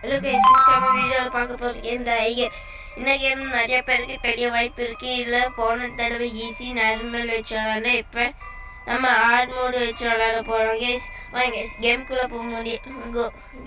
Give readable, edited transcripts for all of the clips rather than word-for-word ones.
Hello guys, நம்ம வீடியோவில் பார்க்க போகிற கேம் தான் ஐகர். இந்த கேம் நிறைய பேருக்கு தெரிய வாய்ப்பு இருக்குது. இதில் போன தடவை ஈஸி நார்மல் வச்சு விளாண்டா, இப்போ நம்ம ஹார்ட் மோடு வச்சு விளாட போகிறோம் கைஸ். வாங்க கைஸ், கேமுக்குள்ளே போக முடியும்.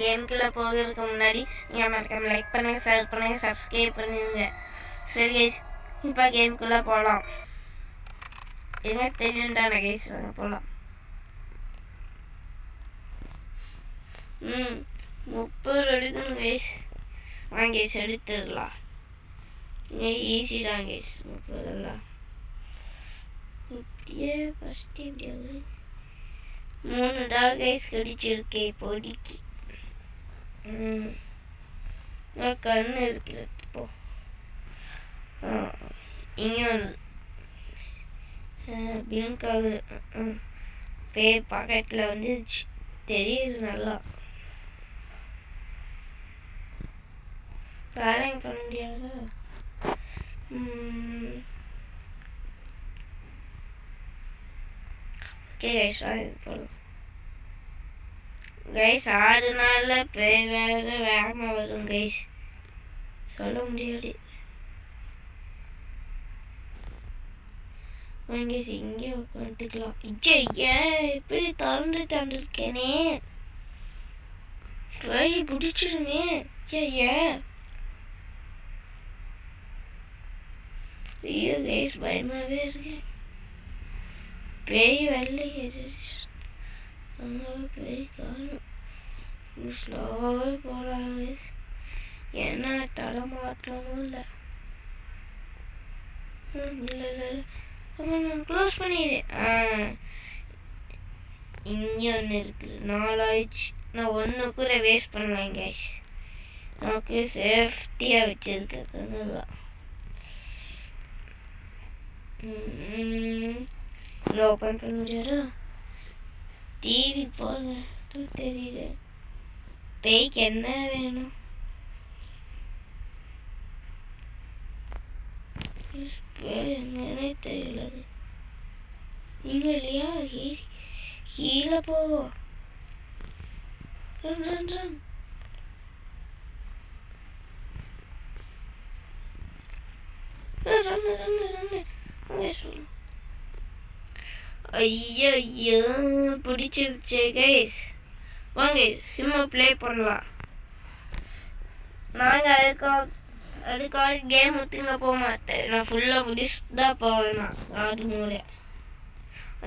கேமுக்குள்ளே போகிறதுக்கு முன்னாடி நீங்கள் மறக்காம லைக் பண்ணுங்கள், ஷேர் பண்ணுங்கள், சப்ஸ்கிரைப் பண்ணிடுங்க. சரி கைஸ், இப்போ கேமுக்குள்ளே போகலாம். என்ன தெரியும்டான கைஸ், வாங்க போகலாம். 30 எடுக்கணும் கைஸ். வாங்க கைஸ், எடுத்துடலாம். ஈஸி தான் கைஸ் 30 எல்லாம். இப்படியே ஃபஸ்ட்டு இப்படியாவது 3 டாக் கைஸ் கடிச்சிருக்கேன் இப்போதைக்கு. கண்ணு இருக்கிறது இப்போ. இங்கே வந்து பிளிங்க் ஆகுது. பக்கத்தில் வந்துருச்சு, தெரியுது நல்லா. வேலைங்க பண்ண முடியாதா? ஓகே கைஸ், வாங்க போகலாம். கைஸ் 6 நாளில் பேய் வேறு வேகமாக வரும் கைஸ், சொல்ல முடியாது. வாங்க இங்கே உட்காந்துக்கலாம். ஏன் இப்படி தாண்டிருக்கேனே, பேய் பிடிச்சிருமே. ஏன் ஐயோ கைஸ், பயமாகவே இருக்கு. பேய் வெள்ளை பேய் காணும். ஸ்லோவாகவே போகலாது, ஏன்னா தடமாற்றமும் இல்லை. இல்லை அப்புறம் நான் க்ளோஸ் பண்ணிடுறேன். இங்கே ஒன்று இருக்குது, 4 ஆயிடுச்சு. நான் ஒன்று கூட வேஸ்ட் பண்ணலாம் கைஸ். நமக்கு சேஃப்டியாக வச்சுருக்கேன் நல்லா. இங்கே ஓப்பன் பண்ண முடியாதா? டிவி போங்க, தெரியல. பேய்க்கு என்ன வேணும்? எங்கன்னே தெரியல. இங்கே இல்லையா? கீழே போவோம். ரன் ஐயோ பிடிச்சிருச்சு கைஸ். வாங்க சும்மா ப்ளே பண்ணலாம். நாங்கள் அதுக்காக கேம் ஒத்துங்க போக மாட்டேன். நான் ஃபுல்லாக முடிச்சுட்டு தான் போவேன். நான் ஆடு மூல.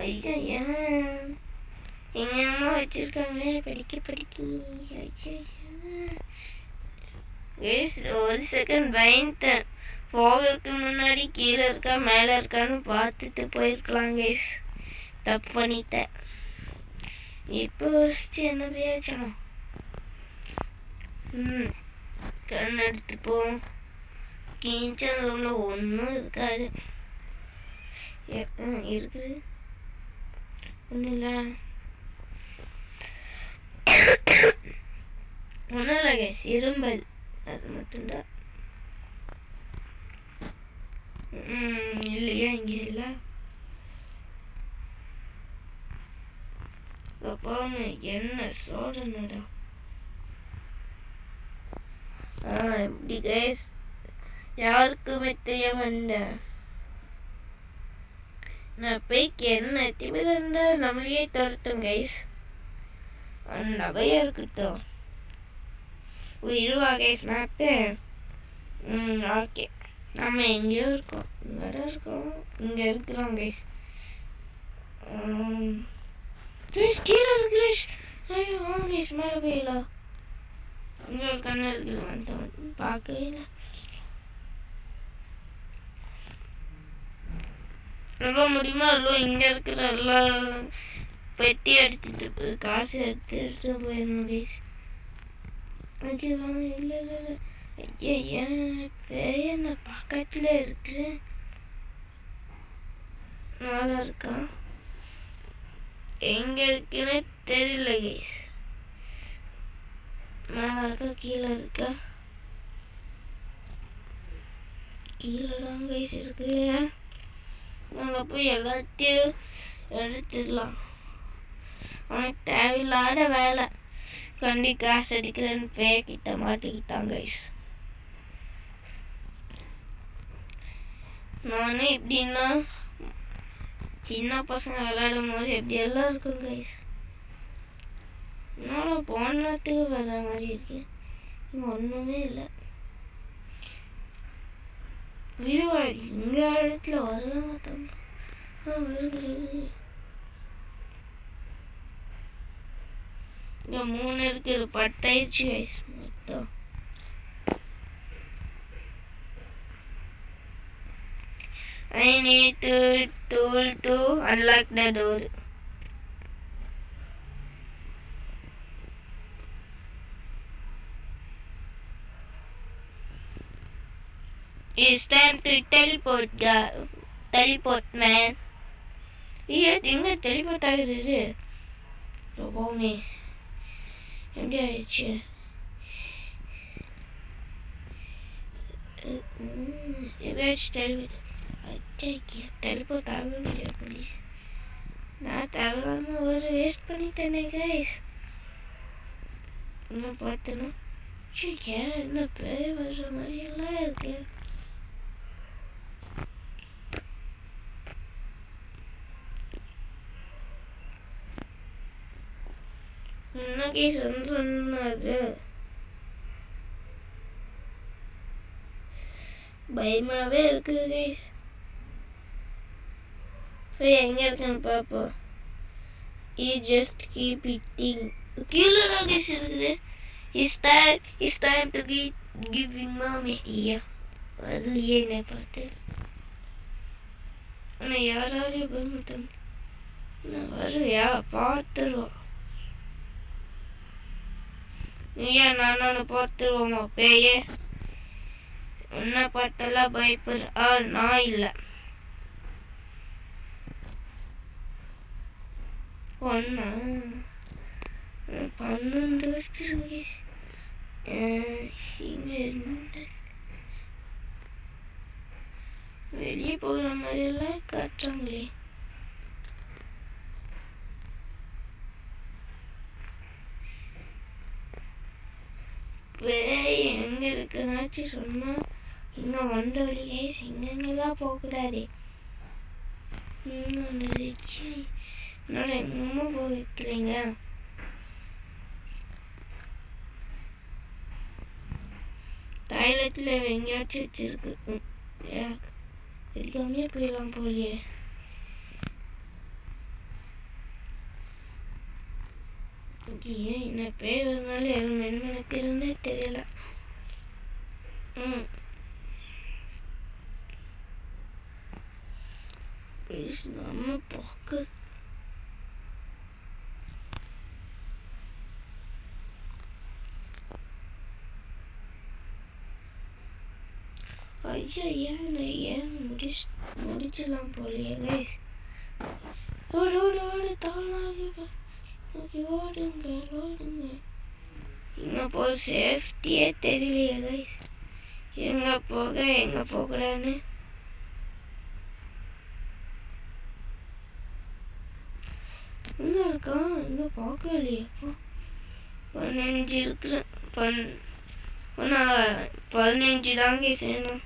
ஐயோ ஏன் எங்கேம்மா வச்சுருக்காங்களே படிக்க. ஐயோ கைஸ், 1 செகண்ட் பயந்தேன். போகிறதுக்கு முன்னாடி கீழே இருக்கா மேலே இருக்கான்னு பார்த்துட்டு போயிருக்கலாம் கைஸ். தப்பு பண்ணிட்டேன். இப்போ ஃபஸ்ட்டு என்னதையாச்சும் கண் எடுத்து போவோம். கிச்சன் ரூமில் ஒன்றும் இருக்காது. இருக்குது ஒன்றும் இல்லை. ஒன்றும் இல்லை கைஸ், இரும்பல் அது மட்டும்தான். இல்லையா? இங்கே இல்லை. அப்பான்னு என்ன சோதனைடா. எப்படி கைஸ், யாருக்குமே தெரியாம இல்லை. நான் பேய்க்கு என்ன திமிர இருந்தால் நம்மளையே துரத்தும் கைஸ். நகையா இருக்கட்டும். இருவா கைஸ் மேப்பு. ஓகே, நம்ம எங்கேயோ இருக்கோம். இங்கே இருக்கிறோம் கைஸ். கீழே இருக்கு. ஐயோ கைஸ், மேலே போயிடலாம். இங்கே ஒரு கண்ணு இருக்குது, பார்க்கவே இல்லை. ரொம்ப முடியுமா? எல்லாம் இங்கே இருக்கிற எல்லா பெட்டி எடுத்துட்டு காசு எடுத்துட்டு போயிடணும் கைஸ். இல்லை ஏன் பேய நான் பக்கத்தில் இருக்கிறேன். நல்லா இருக்கா? எங்க இருக்குன்னு தெரியல கைஸ். மேலே இருக்கா கீழே இருக்கா? கீழே தான் கைஸ் இருக்கு. நாங்கள் போய் எல்லாத்தையும் எடுத்துடலாம். அவனுக்கு தேவையில்லாத வேலை. கண்டி காசு அடிக்கிறேன்னு பேக்கிட்ட மாட்டிக்கிட்டாங்க கைஸ். நானே எப்படின்னா சின்ன பசங்க விளையாடும் போது எப்படியெல்லாம் இருக்கும் கைஸ். என்னோட போன நேரத்துக்கு வர்ற மாதிரி இருக்கு, இங்கே ஒன்றுமே இல்லை. இங்க இடத்துல வர மாட்டாங்க. இங்க 3 இருக்கு, ஒரு 10 ஆயிடுச்சு கைஸ் மொத்தம். I need to tool to unlock the door. It's time to teleport, teleport man. எங்க teleport ஆகுது? போமே எப்படி ஆயிடுச்சு? எப்படியாச்சும் teleport ஆகணும். எப்படி நான் தேவையில்லாம ஒரு வேஸ்ட் பண்ணிட்டேனே கைஸ். என்ன பார்த்தேன்னா என்ன பேர் வர்ற மாதிரி எல்லாம் இருக்கு. இன்னைக்கு சொன்னாரு பயமாவே இருக்குது கைஸ். எங்க இருக்குன்னு பாப்போம். just keep eating. கீழடா கைஸ் இருக்குது. It's time to giving mommy. ஐயா வரலையே என்னை பார்த்து. ஆனால் யாராலையும் பயமாட்டேன். நான் வரையா பார்த்துருவோம். ஐயா நான் பார்த்துருவோமா பேயே? உன்னை பார்த்தெல்லாம் பயப்படுற நான் இல்லை. 12 வருஷத்துக்கு வெளியே போகிற மாதிரியெல்லாம் காட்டுறாங்களே. எங்க இருக்குனாச்சு சொன்னா இங்க வண்ட வழியே சிங்கங்கெல்லாம் போகக்கூடாது. என்னால எங்கம்மா போக வைக்கலைங்க. டாய்லெட்ல எங்கேயாச்சும் வச்சிருக்கு. எடுக்காமே போயிடலாம் போலியே. ஏன் என்ன பேர் வரனால எதுவும் எனக்கு இருந்தே தெரியல. நம்ம பார்க்க ஐயா ஏன் முடிச்சிடலாம் போலியே கைஸ். ஓடு தானாக ஓடுங்க. இங்கே போக சேஃப்டியே தெரியலையே கைஸ். எங்கே போகக்கூடாதுன்னு எங்கே இருக்கான்? எங்கே பார்க்கலையே. 15 இருக்கிறேன். 15 தாங்க செய்யணும்.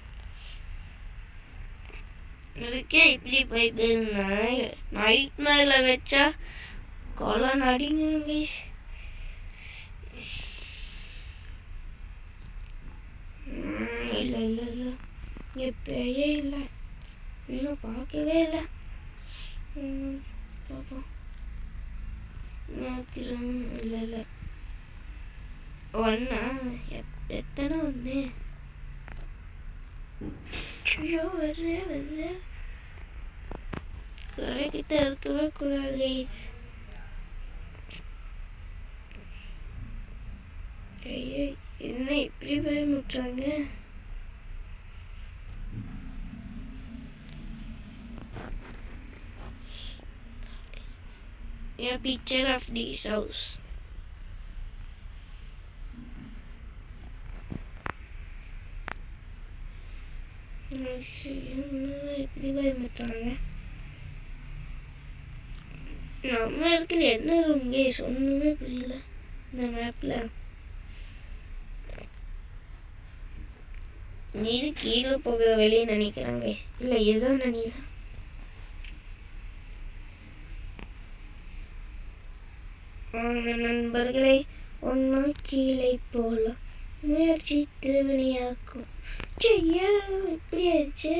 அதுக்கே இப்படி போயிருந்தா நைட் மேல வச்சா கொலை நடிங்கணும் கைஸ். இல்லை இங்கே பேயே இல்லை, இன்னும் பார்க்கவே இல்லை. பார்ப்போம். இல்லை ஒன்னா எத்தனை ஒன்று. ஐயோ வர்ற கடைக்கிட்ட இருக்கவே கூடாது கைஸ். ஐயோ என்ன இப்படி பயமுட்டுறாங்க? A picture of this house. இப்படி பயமுட்டுறாங்க. நம்ம இருக்கிற என்ன ரூம் கைஸ் ஒன்றுமே புரியல. இந்த மேப்பில் இது கீழே போகிற வழியை நினைக்கிறாங்க. இல்லை இதுதான் நினைக்கிறேன். நண்பர்களே ஒன்னா கீழே போகலாம். முயற்சி திருவினையாக்கும். இப்படி ஆயிடுச்சு.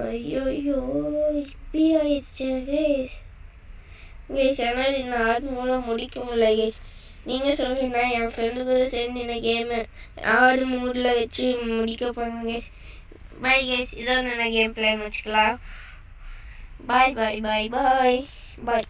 ஐயோ இப்படி ஆயிடுச்சு கேஸ். ஆனால் இந்த ஆடு மூலம் முடிக்க முடியல கேஸ். நீங்கள் சொல்லுங்கன்னா என் ஃப்ரெண்டு கூட சேர்ந்து இந்த கேமை ஆடு மூடில் வச்சு முடிக்க போங்க கேஸ். பாய் கேஸ். இதான் நான் கேம் பிளான் வச்சுக்கலாம். பாய் பாய் பாய் பாய் பாய்.